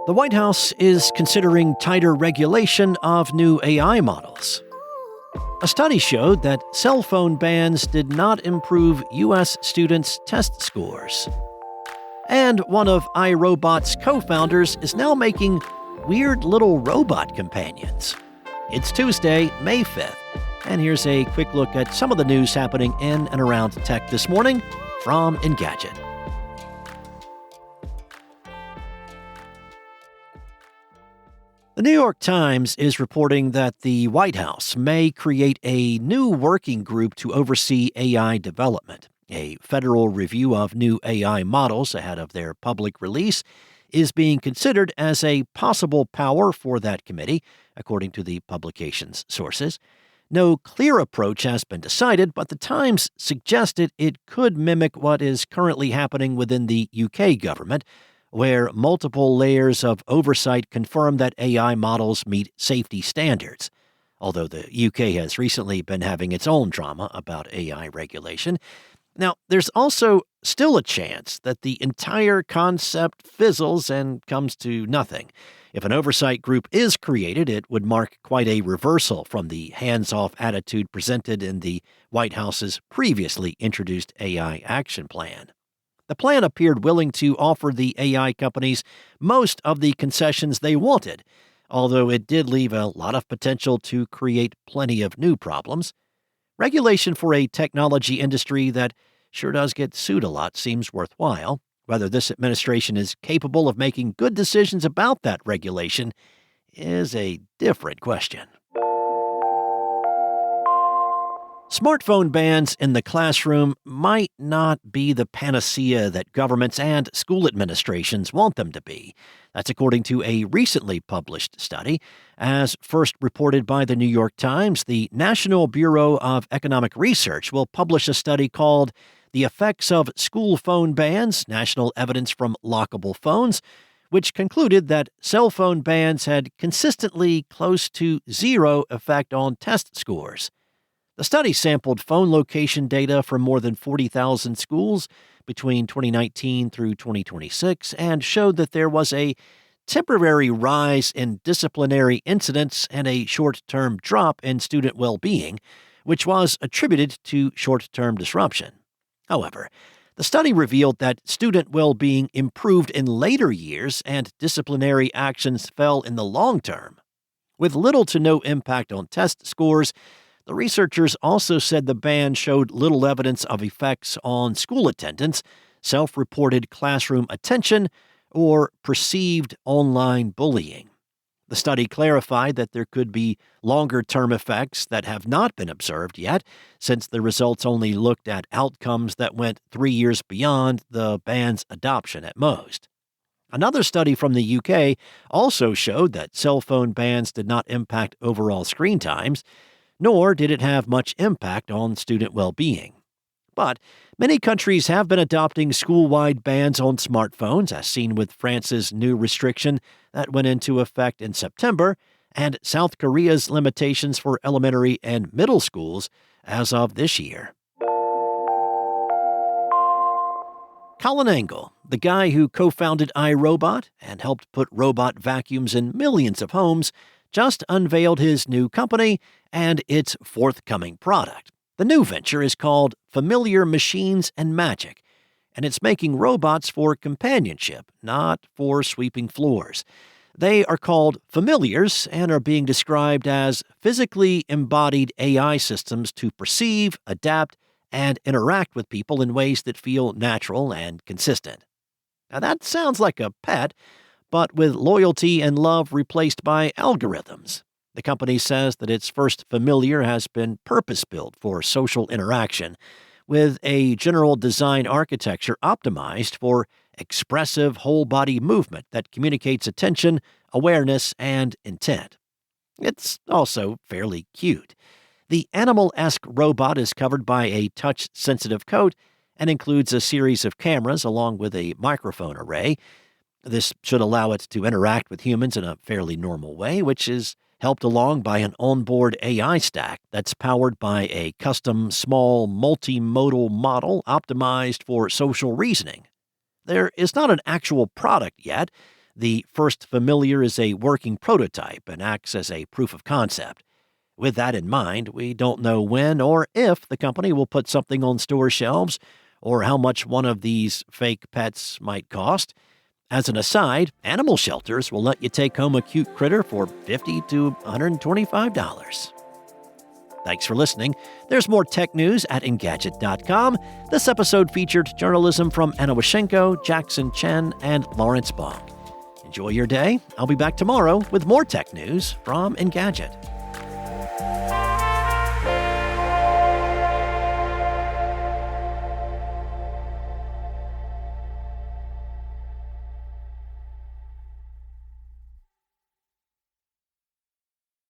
The White House is considering tighter regulation of new AI models. A study showed that cell phone bans did not improve U.S. students' test scores. And one of iRobot's co-founders is now making weird little robot companions. It's Tuesday, May 5th, and here's a quick look at some of the news happening in and around tech this morning from Engadget. The New York Times is reporting that the White House may create a new working group to oversee AI development. A federal review of new AI models ahead of their public release is being considered as a possible power for that committee, according to the publication's sources. No clear approach has been decided, but the Times suggested it could mimic what is currently happening within the UK government, where multiple layers of oversight confirm that AI models meet safety standards. Although the UK has recently been having its own drama about AI regulation. Now, there's also still a chance that the entire concept fizzles and comes to nothing. If an oversight group is created, it would mark quite a reversal from the hands-off attitude presented in the White House's previously introduced AI action plan. The plan appeared willing to offer the AI companies most of the concessions they wanted, although it did leave a lot of potential to create plenty of new problems. Regulation for a technology industry that sure does get sued a lot seems worthwhile. Whether this administration is capable of making good decisions about that regulation is a different question. Smartphone bans in the classroom might not be the panacea that governments and school administrations want them to be. That's according to a recently published study. As first reported by the New York Times, the National Bureau of Economic Research will publish a study called The Effects of School Phone Bans, National Evidence from Lockable Phones, which concluded that cell phone bans had consistently close to zero effect on test scores. The study sampled phone location data from more than 40,000 schools between 2019 through 2026 and showed that there was a temporary rise in disciplinary incidents and a short-term drop in student well-being, which was attributed to short-term disruption. However, the study revealed that student well-being improved in later years and disciplinary actions fell in the long term. With little to no impact on test scores, the researchers also said the ban showed little evidence of effects on school attendance, self-reported classroom attention, or perceived online bullying. The study clarified that there could be longer-term effects that have not been observed yet, since the results only looked at outcomes that went 3 years beyond the ban's adoption at most. Another study from the UK also showed that cell phone bans did not impact overall screen times, nor did it have much impact on student well-being. But many countries have been adopting school-wide bans on smartphones, as seen with France's new restriction that went into effect in September, and South Korea's limitations for elementary and middle schools as of this year. Colin Angle, the guy who co-founded iRobot and helped put robot vacuums in millions of homes, just unveiled his new company and its forthcoming product. The new venture is called Familiar Machines and Magic, and it's making robots for companionship, not for sweeping floors. They are called familiars and are being described as physically embodied AI systems to perceive, adapt, and interact with people in ways that feel natural and consistent. Now that sounds like a pet, but with loyalty and love replaced by algorithms. The company says that its first familiar has been purpose-built for social interaction, with a general design architecture optimized for expressive whole-body movement that communicates attention, awareness, and intent. It's also fairly cute. The animal-esque robot is covered by a touch-sensitive coat and includes a series of cameras along with a microphone array. This should allow it to interact with humans in a fairly normal way, which is helped along by an onboard AI stack that's powered by a custom small multimodal model optimized for social reasoning. There is not an actual product yet, The first Familiar is a working prototype and acts as a proof of concept. With that in mind, we don't know when or if the company will put something on store shelves or how much one of these fake pets might cost. As an aside, animal shelters will let you take home a cute critter for $50 to $125. Thanks for listening. There's more tech news at Engadget.com. This episode featured journalism from Anna Washenko, Jackson Chen, and Lawrence Bong. Enjoy your day. I'll be back tomorrow with more tech news from Engadget.